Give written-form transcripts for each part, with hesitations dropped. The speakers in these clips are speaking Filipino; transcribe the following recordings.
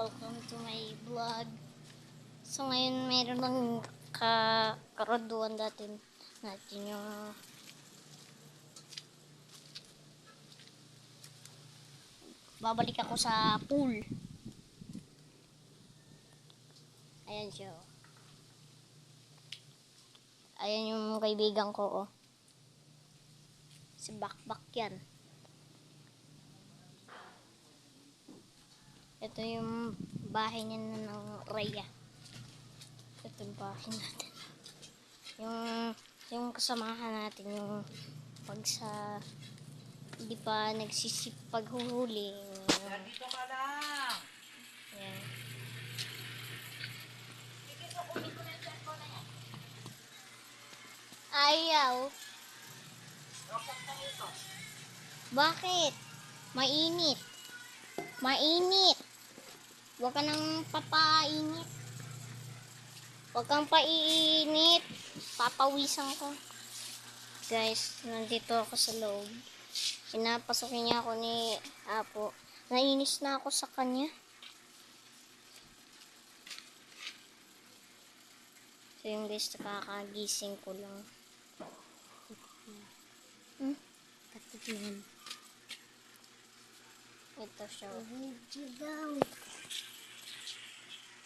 welcome to my vlog. So ngayon meron lang karaduan natin yung babalik ako sa pool. Ayan siya. Ayan yung kaibigan ko, oh. Si Bakbak yan. Ito yung bahay niya ng Raya. Ito yung bahay natin. Yung kasamahan natin, yung pag sa hindi pa nagsisipag huhuli. Dito ka lang. Ayan. Ayaw. Bakit? Mainit. Mainit. Huwag ka nang papainit. Huwag kang paiinit. Papawisan ko. Guys, nandito ako sa loob. Pinapasukin niya ako ni Apo. Nainis na ako sa kanya. So yung guys, nakakagising ko lang. Katignan. Ito siya.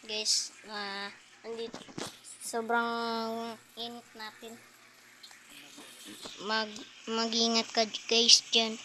Guys, andito. Sobrang init natin. Mag-ingat ka guys dyan.